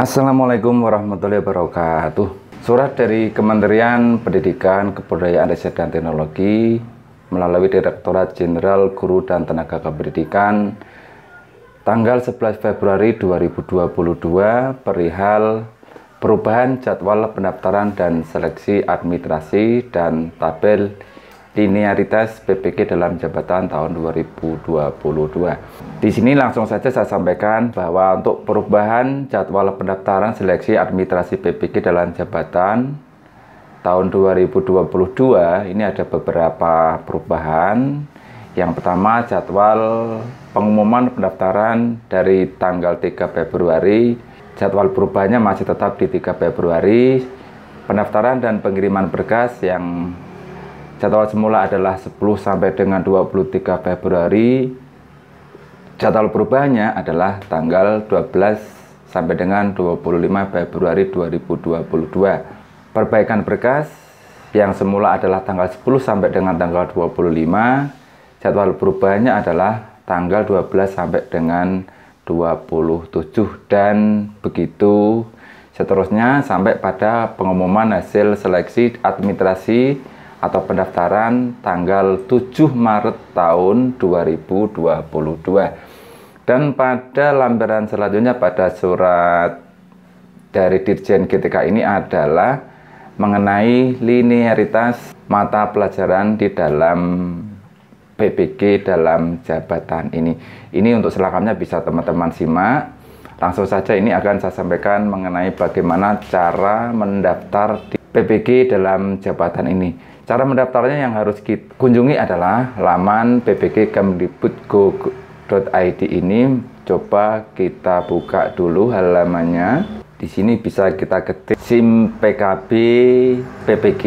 Assalamualaikum warahmatullahi wabarakatuh. Surat dari Kementerian Pendidikan, Kebudayaan, Riset dan Teknologi melalui Direktorat Jenderal Guru dan Tenaga Kependidikan tanggal 11 Februari 2022 perihal perubahan jadwal pendaftaran dan seleksi administrasi dan tabel linearitas PPG dalam jabatan tahun 2022. Di sini langsung saja saya sampaikan bahwa untuk perubahan jadwal pendaftaran seleksi administrasi PPG dalam jabatan tahun 2022 ini ada beberapa perubahan. Yang pertama, jadwal pengumuman pendaftaran dari tanggal 3 Februari. Jadwal perubahannya masih tetap di 3 Februari. Pendaftaran dan pengiriman berkas yang jadwal semula adalah 10 sampai dengan 23 Februari. Jadwal perubahannya adalah tanggal 12 sampai dengan 25 Februari 2022. Perbaikan berkas yang semula adalah tanggal 10 sampai dengan tanggal 25. Jadwal perubahannya adalah tanggal 12 sampai dengan 27 dan begitu seterusnya sampai pada pengumuman hasil seleksi administrasi atau pendaftaran tanggal 7 Maret tahun 2022. Dan pada lampiran selanjutnya pada surat dari Dirjen GTK ini adalah mengenai linearitas mata pelajaran di dalam PPG dalam jabatan ini. Ini untuk selengkapnya bisa teman-teman simak. Langsung saja ini akan saya sampaikan mengenai bagaimana cara mendaftar di PPG dalam jabatan ini. Cara mendaftarnya yang harus kita kunjungi adalah laman ppg.kemdikbud.go.id ini. Coba kita buka dulu halamannya. Di sini bisa kita ketik SIM PKB PPG,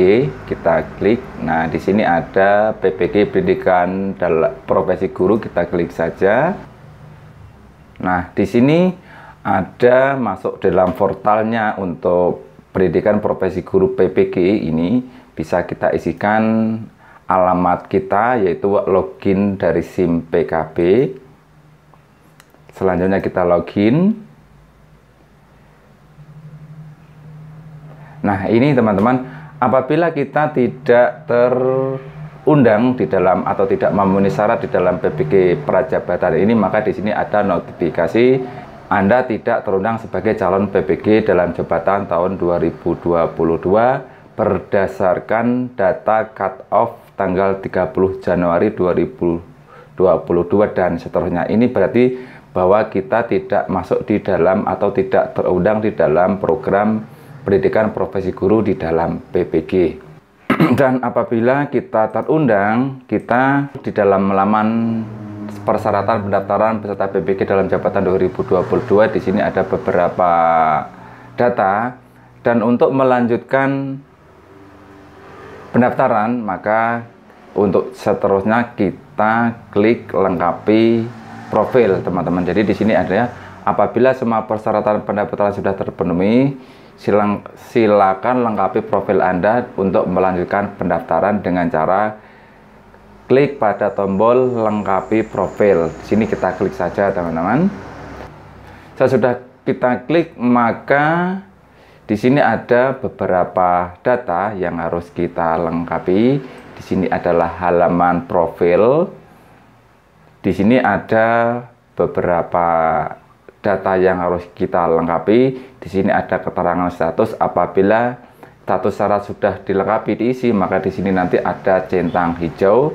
kita klik. Nah, di sini ada PPG Pendidikan dalam Profesi Guru, kita klik saja. Nah, di sini ada masuk dalam portalnya untuk Pendidikan Profesi Guru PPG ini. Bisa kita isikan alamat kita, yaitu login dari SIM PKB. Selanjutnya kita login. Nah, ini teman-teman, apabila kita tidak terundang di dalam atau tidak memenuhi syarat di dalam PPG prajabatan ini, maka di sini ada notifikasi Anda tidak terundang sebagai calon PPG dalam jabatan tahun 2022 berdasarkan data cut-off tanggal 30 Januari 2022 dan seterusnya. Ini berarti bahwa kita tidak masuk di dalam atau tidak terundang di dalam program pendidikan profesi guru di dalam PPG. Dan apabila kita terundang, kita di dalam laman persyaratan pendaftaran peserta PPG dalam jabatan 2022 di sini ada beberapa data, dan untuk melanjutkan pendaftaran maka untuk seterusnya kita klik lengkapi profil, teman-teman. Jadi di sini ada apabila semua persyaratan pendaftaran sudah terpenuhi, silakan lengkapi profil Anda untuk melanjutkan pendaftaran dengan cara klik pada tombol lengkapi profil. Di sini kita klik saja, teman-teman. Sesudah kita klik, maka di sini ada beberapa data yang harus kita lengkapi. Di sini adalah halaman profil. Di sini ada beberapa data yang harus kita lengkapi. Di sini ada keterangan status. Apabila status syarat sudah dilengkapi diisi, maka di sini nanti ada centang hijau.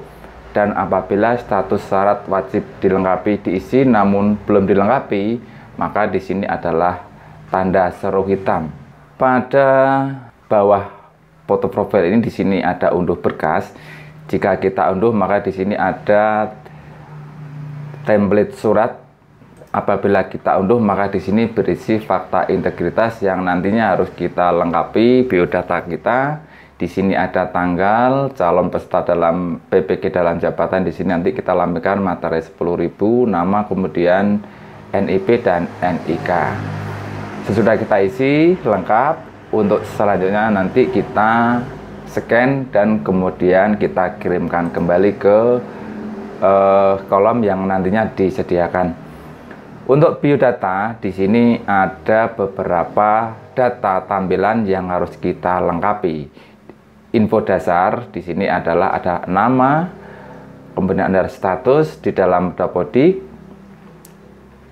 Dan apabila status syarat wajib dilengkapi diisi namun belum dilengkapi, maka di sini adalah tanda seru hitam. Pada bawah foto profil ini di sini ada unduh berkas. Jika kita unduh, maka di sini ada template surat. Apabila kita unduh, maka di sini berisi fakta integritas yang nantinya harus kita lengkapi biodata kita. Di sini ada tanggal, calon peserta dalam PPG dalam jabatan. Di sini nanti kita lampirkan materai 10.000, nama, kemudian NIP dan NIK. Sesudah kita isi lengkap, untuk selanjutnya nanti kita scan dan kemudian kita kirimkan kembali ke kolom yang nantinya disediakan. Untuk biodata, di sini ada beberapa data tampilan yang harus kita lengkapi. Info dasar di sini adalah ada nama, kemudian ada status di dalam dapodik.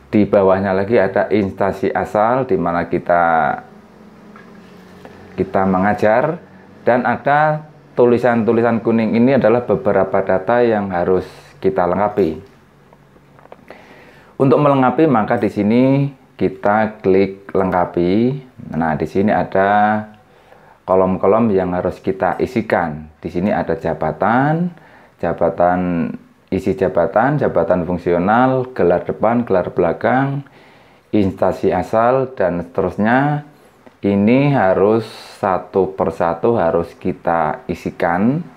Di bawahnya lagi ada instansi asal di mana kita mengajar, dan ada tulisan-tulisan kuning ini adalah beberapa data yang harus kita lengkapi. Untuk melengkapi maka di sini kita klik lengkapi. Nah, di sini ada kolom-kolom yang harus kita isikan. Di sini ada jabatan, isi jabatan, jabatan fungsional, gelar depan, gelar belakang, instansi asal, dan seterusnya. Ini harus satu persatu harus kita isikan.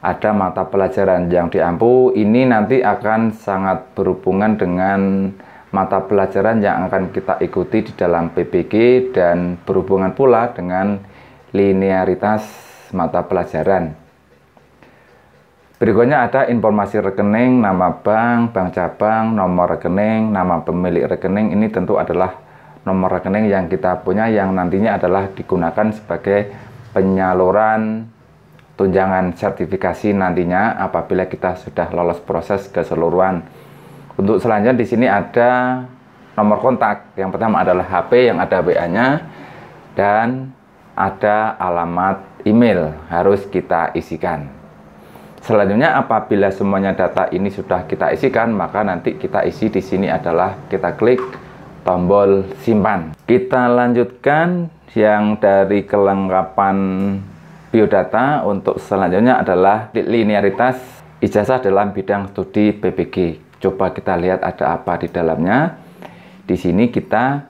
Ada mata pelajaran yang diampu, ini nanti akan sangat berhubungan dengan mata pelajaran yang akan kita ikuti di dalam PPG dan berhubungan pula dengan linearitas mata pelajaran. Berikutnya ada informasi rekening, nama bank, bank cabang, nomor rekening, nama pemilik rekening. Ini tentu adalah nomor rekening yang kita punya yang nantinya adalah digunakan sebagai penyaluran tunjangan sertifikasi nantinya apabila kita sudah lolos proses keseluruhan. Untuk selanjutnya di sini ada nomor kontak. Yang pertama adalah HP yang ada WA-nya dan ada alamat email harus kita isikan. Selanjutnya apabila semuanya data ini sudah kita isikan, maka nanti kita isi di sini adalah kita klik tombol simpan. Kita lanjutkan yang dari kelengkapan biodata. Untuk selanjutnya adalah linearitas ijazah dalam bidang studi PPG. Coba kita lihat ada apa di dalamnya. Di sini kita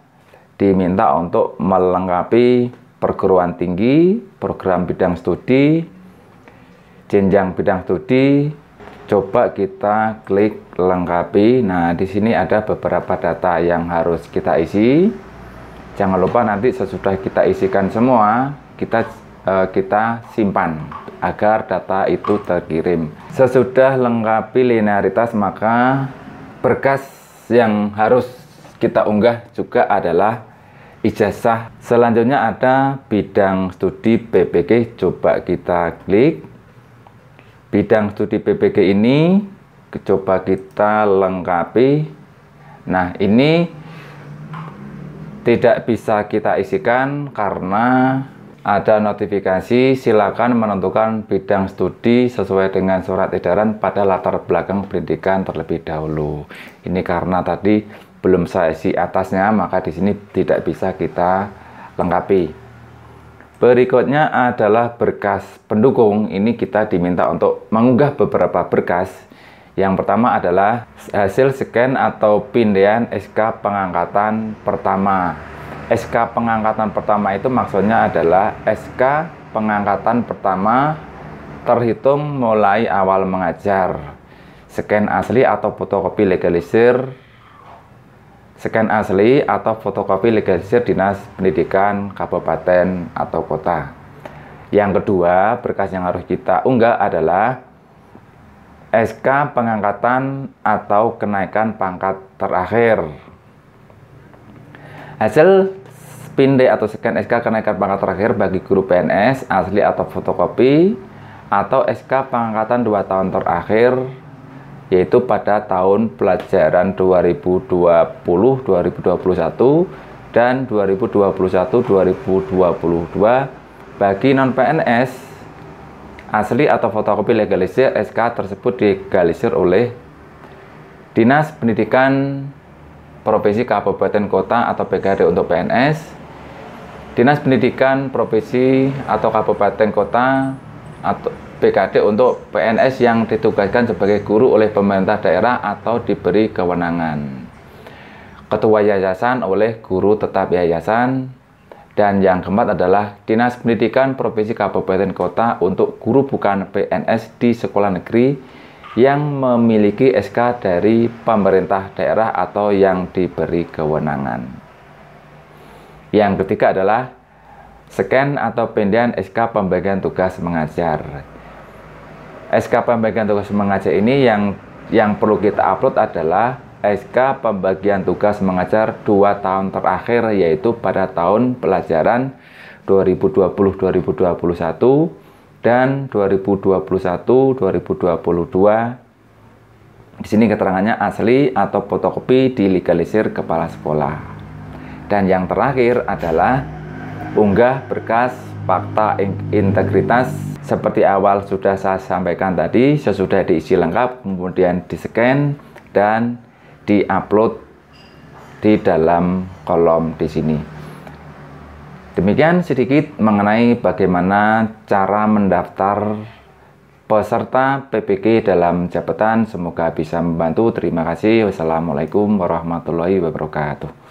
diminta untuk melengkapi perguruan tinggi, program bidang studi, jenjang bidang studi. Coba kita klik lengkapi. Nah, di sini ada beberapa data yang harus kita isi. Jangan lupa nanti sesudah kita isikan semua, kita simpan agar data itu terkirim. Sesudah lengkapi linearitas, maka berkas yang harus kita unggah juga adalah ijazah. Selanjutnya ada bidang studi PPG. Coba kita klik bidang studi PPG ini, coba kita lengkapi. Nah, ini tidak bisa kita isikan karena ada notifikasi silakan menentukan bidang studi sesuai dengan surat edaran pada latar belakang pendidikan terlebih dahulu. Ini karena tadi belum saya isi atasnya, maka di sini tidak bisa kita lengkapi. Berikutnya adalah berkas pendukung. Ini kita diminta untuk mengunggah beberapa berkas. Yang pertama adalah hasil scan atau pindahan SK pengangkatan pertama. SK pengangkatan pertama itu maksudnya adalah SK pengangkatan pertama terhitung mulai awal mengajar. Scan asli atau fotokopi legalisir. Scan asli atau fotokopi legalisir Dinas Pendidikan Kabupaten atau Kota. Yang kedua, berkas yang harus kita unggah adalah SK pengangkatan atau kenaikan pangkat terakhir. Hasil pindai atau scan SK kenaikan pangkat terakhir bagi guru PNS asli atau fotokopi, atau SK pengangkatan 2 tahun terakhir, yaitu pada tahun pelajaran 2020-2021 dan 2021-2022 bagi non-PNS asli atau fotokopi legalisir. SK tersebut digalisir oleh Dinas Pendidikan Provinsi Kabupaten Kota atau PKD untuk PNS, Dinas Pendidikan Provinsi atau Kabupaten Kota atau PKD untuk PNS yang ditugaskan sebagai guru oleh pemerintah daerah atau diberi kewenangan. Ketua yayasan oleh guru tetap yayasan. Dan yang keempat adalah Dinas Pendidikan Provinsi Kabupaten Kota untuk guru bukan PNS di sekolah negeri yang memiliki SK dari pemerintah daerah atau yang diberi kewenangan. Yang ketiga adalah scan atau pindahan SK pembagian tugas mengajar. SK pembagian tugas mengajar ini yang perlu kita upload adalah SK pembagian tugas mengajar 2 tahun terakhir, yaitu pada tahun pelajaran 2020-2021 dan 2021-2022. Di sini keterangannya asli atau fotokopi dilegalisir kepala sekolah. Dan yang terakhir adalah unggah berkas fakta integritas. Seperti awal sudah saya sampaikan tadi, sesudah diisi lengkap, kemudian di-scan dan di-upload di dalam kolom di sini. Demikian sedikit mengenai bagaimana cara mendaftar peserta PPG dalam jabatan. Semoga bisa membantu. Terima kasih. Wassalamualaikum warahmatullahi wabarakatuh.